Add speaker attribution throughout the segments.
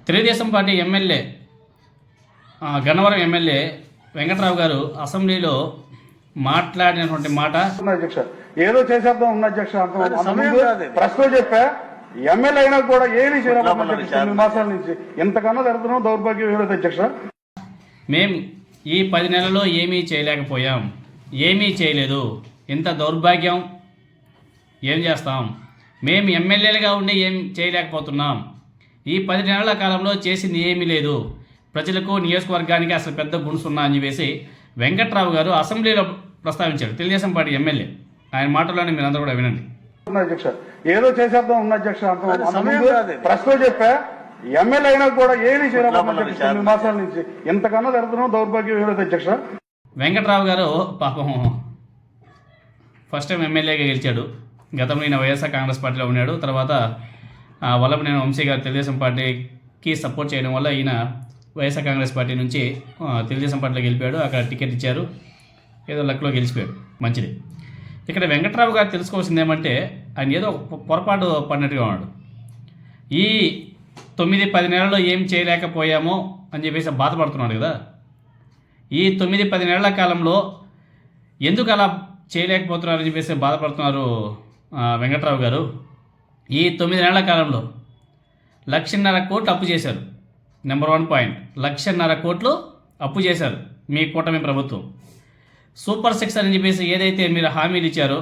Speaker 1: Telugu Desam party MLA Gannavaram MLA Venkatrao గారు అసెంబ్లీలో మాట్లాడినటువంటి మాట
Speaker 2: అధ్యక్ష ఏదో చేసేద్దాం ఉన్న అధ్యక్ష ప్రశ్న చెప్పా ఎమ్మెల్యే అయినా కూడా ఏమీ చేయాలి 9 మాసాల నుంచి ఎంతకన్నా జరుగుతున్నాం దౌర్భాగ్యం ఏమిటి అధ్యక్ష.
Speaker 1: మేం ఈ 10 నెలల్లో ఏమీ చేయలేకపోయాం, ఏమీ చేయలేదు, ఇంత దౌర్భాగ్యం ఏం చేస్తాం, మేము ఎమ్మెల్యేలుగా ఉండి ఏం చేయలేకపోతున్నాం, ఈ 10 నెలల కాలంలో చేసింది ఏమీ లేదు, ప్రజలకు నియోజకవర్గానికి అసలు పెద్ద గుణసున్నా అని చెప్పేసి వెంకట్రావు గారు అసెంబ్లీలో ప్రస్తావించారు. తెలుగుదేశం పార్టీ ఎమ్మెల్యే ఆయన మాటల్లోనే మీరందరూ కూడా వినండి.
Speaker 2: అధ్యక్ష ఏదో చేసేద్దాం ఉన్న అధ్యక్ష ప్రశ్న చెప్పా ఎమ్మెల్యే అయినా కూడా ఏమీ చేయాలి 9 మాసాల నుంచి ఎంతకన్నా జరుగుతున్నాం దౌర్భాగ్యం ఏమిటి అధ్యక్ష.
Speaker 1: వెంకట్రావు గారు పాపం ఫస్ట్ టైం ఎమ్మెల్యేగా గెలిచాడు. గతంలో ఈయన వైఎస్ఆర్ కాంగ్రెస్ పార్టీలో ఉన్నాడు. తర్వాత వల్లభనేని వంశీ గారు తెలుగుదేశం పార్టీకి సపోర్ట్ చేయడం వల్ల ఈయన వైఎస్ఆర్ కాంగ్రెస్ పార్టీ నుంచి తెలుగుదేశం పార్టీలో గెలిపాడు. అక్కడ టికెట్ ఇచ్చారు, ఏదో లక్లో గెలిచిపోయాడు, మంచిది. ఇక్కడ వెంకట్రావు గారు తెలుసుకోవాల్సింది ఏమంటే ఆయన ఏదో పొరపాటు పడినట్టుగా ఉన్నాడు. ఈ 9-10 నెలల్లో ఏం చేయలేకపోయామో అని చెప్పేసి బాధపడుతున్నాడు కదా. ఈ 9-10 నెలల కాలంలో ఎందుకు అలా చేయలేకపోతున్నారని చెప్పేసి బాధపడుతున్నారు వెంకట్రావు గారు. ఈ 9 నెలల కాలంలో 1,50,000 కోట్లు అప్పు చేశారు. నెంబర్ 1 పాయింట్, 1,50,000 కోట్లు అప్పు చేశారు మీ కూటమి ప్రభుత్వం. సూపర్ 6 అని చెప్పేసి ఏదైతే మీరు హామీలు ఇచ్చారో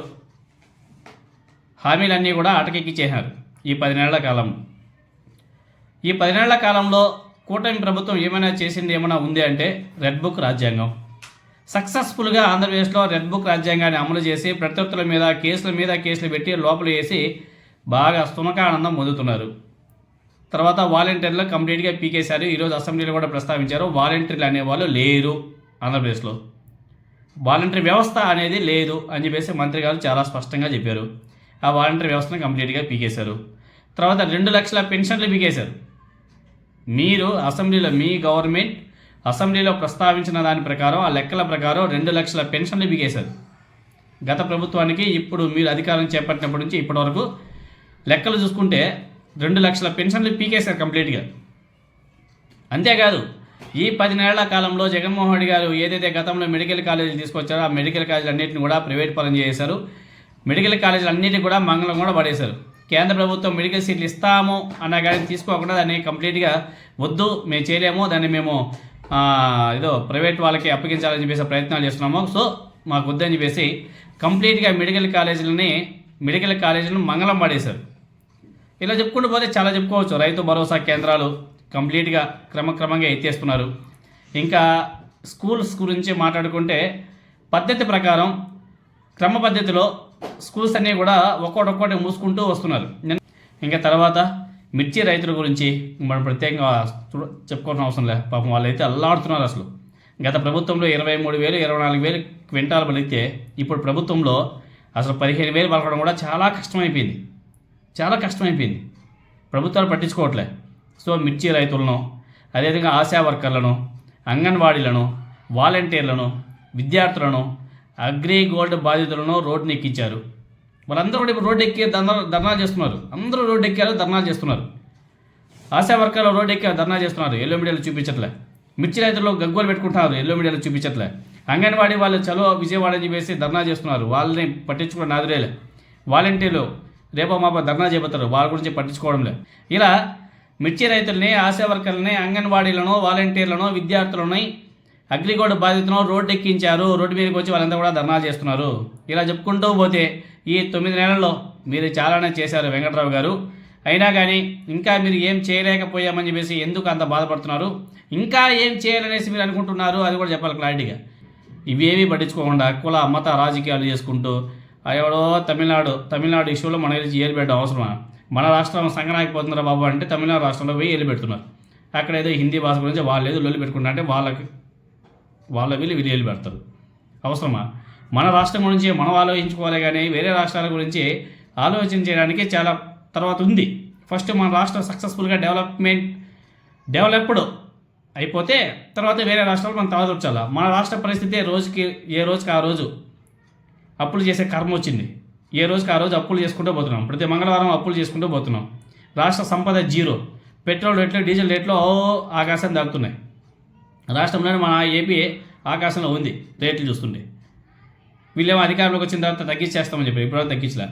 Speaker 1: హామీలన్నీ కూడా అటకెక్కించేశారు ఈ 10 నెలల కాలంలో. ఈ 10 నెలల కాలంలో కూటమి ప్రభుత్వం ఏమైనా చేసింది ఏమైనా ఉంది అంటే రెడ్ బుక్ రాజ్యాంగం. సక్సెస్ఫుల్గా ఆంధ్రప్రదేశ్లో రెడ్ బుక్ రాజ్యాంగాన్ని అమలు చేసి ప్రత్యర్థుల మీద కేసులు పెట్టి లోపల వేసి బాగా సునకానందం పొందుతున్నారు. తర్వాత వాలంటీర్లు కంప్లీట్గా పీకేశారు. ఈరోజు అసెంబ్లీలో కూడా ప్రస్తావించారు, వాలంటీర్లు అనేవాళ్ళు లేరు ఆంధ్రప్రదేశ్లో, వాలంటీర్ వ్యవస్థ అనేది లేదు అని చెప్పేసి మంత్రి గారు చాలా స్పష్టంగా చెప్పారు. ఆ వాలంటీర్ వ్యవస్థను కంప్లీట్గా పీకేశారు. తర్వాత 2 లక్షల పెన్షన్లు పీకేశారు. మీరు అసెంబ్లీలో మీ గవర్నమెంట్ అసెంబ్లీలో ప్రస్తావించిన దాని ప్రకారం ఆ లెక్కల ప్రకారం 2 లక్షల పెన్షన్లు పీకేశారు. గత ప్రభుత్వానికి ఇప్పుడు మీరు అధికారం చేపట్టినప్పటి నుంచి ఇప్పటి వరకు లెక్కలు చూసుకుంటే 2 లక్షల పెన్షన్లు పీకేశారు కంప్లీట్గా. అంతేకాదు ఈ 10 నెలల కాలంలో జగన్మోహన్ రెడ్డి గారు ఏదైతే గతంలో మెడికల్ కాలేజీలు తీసుకొచ్చారో ఆ మెడికల్ కాలేజీలు అన్నింటిని కూడా ప్రైవేట్ పరం చేశారు. మెడికల్ కాలేజీలు అన్నింటినీ కూడా మంగళం కూడా పడేశారు. కేంద్ర ప్రభుత్వం మెడికల్ సీట్లు ఇస్తాము అన్న కానీ తీసుకోకుండా దాన్ని కంప్లీట్గా వద్దు, మేము చేయలేము, దాన్ని మేము ఏదో ప్రైవేట్ వాళ్ళకి అప్పగించాలని చెప్పేసి ప్రయత్నాలు చేస్తున్నాము, సో మాకు వద్దని చెప్పేసి కంప్లీట్గా మెడికల్ కాలేజీలను మంగళం పడేశారు. ఇలా చెప్పుకుంటూ పోతే చాలా చెప్పుకోవచ్చు. రైతు భరోసా కేంద్రాలు కంప్లీట్గా క్రమక్రమంగా ఎత్తేస్తున్నారు. ఇంకా స్కూల్స్ గురించి మాట్లాడుకుంటే పద్ధతి ప్రకారం క్రమ పద్ధతిలో స్కూల్స్ అన్నీ కూడా ఒక్కొక్కటి మూసుకుంటూ వస్తున్నారు. ఇంకా తర్వాత మిర్చి రైతుల గురించి మనం ప్రత్యేకంగా చెప్పుకోవాల్సిన అవసరం లేదు. పాపం వాళ్ళైతే అల్లాడుతున్నారు. అసలు గత ప్రభుత్వంలో 23,000 24,000 క్వింటాలు పలిగితే ఇప్పుడు ప్రభుత్వంలో అసలు 15,000 పలకడం కూడా చాలా కష్టమైపోయింది. ప్రభుత్వాలు పట్టించుకోవట్లే. సో మిర్చి రైతులను, అదేవిధంగా ఆశా వర్కర్లను, అంగన్వాడీలను, వాలంటీర్లను, విద్యార్థులను, అగ్రిగోల్డ్ బాధితులను రోడ్డుని ఎక్కించారు. వాళ్ళందరూ కూడా ఇప్పుడు రోడ్డు ఎక్కి ధర్నాలు చేస్తున్నారు. అందరూ రోడ్డు ఎక్కారు, ధర్నాలు చేస్తున్నారు. ఆశా వర్కర్లు రోడ్డు ఎక్కి ధర్నా చేస్తున్నారు, ఎల్లో మీడియాలో చూపించట్లే. మిర్చి రైతులు గగ్గోలు పెట్టుకుంటున్నారు, ఎల్లో మీడియాలో చూపించట్లే. అంగన్వాడీ వాళ్ళు చలో విజయవాడ అని చెప్పేసి ధర్నా చేస్తున్నారు, వాళ్ళని పట్టించుకోవడం నాదురేలే. వాలంటీర్లు రేపో మాపో ధర్నా చేపడతారు, వాళ్ళ గురించి పట్టించుకోవడంలే. ఇలా మిర్చి రైతుల్ని, ఆశా వర్కర్లని, అంగన్వాడీలను, వాలంటీర్లను, విద్యార్థులని, అగ్రిగోల్డ్ బాధితులను రోడ్డు ఎక్కించారు. రోడ్డు మీదకి వచ్చి వాళ్ళంతా కూడా ధర్నాలు చేస్తున్నారు. ఇలా చెప్పుకుంటూ పోతే ఈ 9 నెలల్లో మీరు చాలానే చేశారు వెంకట్రావు గారు. అయినా కానీ ఇంకా మీరు ఏం చేయలేకపోయామని చెప్పేసి ఎందుకు అంత బాధపడుతున్నారు, ఇంకా ఏం చేయాలనేసి మీరు అనుకుంటున్నారు, అది కూడా చెప్పాలి క్లారిటీగా. ఇవేమీ పట్టించుకోకుండా కుల మత రాజకీయాలు చేసుకుంటూ ఎవడో తమిళనాడు ఇష్యూలో మన గురించి ఏలు పెట్టడం అవసరమా? మన రాష్ట్రం సంగనాగిపోతున్నారా బాబు అంటే తమిళనాడు రాష్ట్రంలో పోయి ఏలు పెడుతున్నారు. అక్కడ ఏదో హిందీ భాష గురించి వాళ్ళు ఏదో లొల్లి పెట్టుకుంటా అంటే వాళ్ళ వీళ్ళు ఏలు పెడతారు. అవసరమా? మన రాష్ట్రం గురించి మనం ఆలోచించుకోవాలి కానీ వేరే రాష్ట్రాల గురించి ఆలోచన చేయడానికి చాలా తర్వాత ఉంది. ఫస్ట్ మన రాష్ట్రం సక్సెస్ఫుల్గా డెవలప్డ్ అయిపోతే తర్వాత వేరే రాష్ట్రాలు మనం తలదొచ్చాలా. మన రాష్ట్ర పరిస్థితి ఏ రోజుకి ఆ రోజు అప్పులు చేసే కర్మ వచ్చింది. ఏ రోజుకి ఆ రోజు అప్పులు చేసుకుంటూ పోతున్నాం. ప్రతి మంగళవారం అప్పులు చేసుకుంటూ పోతున్నాం. రాష్ట్ర సంపద జీరో. పెట్రోల్ రేట్లు డీజిల్ రేట్లు ఆకాశం దాగుతున్నాయి. రాష్ట్రంలోనే మన ఏపీ ఆకాశంలో ఉంది రేట్లు చూస్తుంటే. వీళ్ళేమో అధికారంలోకి వచ్చిన తర్వాత తగ్గించేస్తామని చెప్పి ఇప్పటివరకు తగ్గించలే.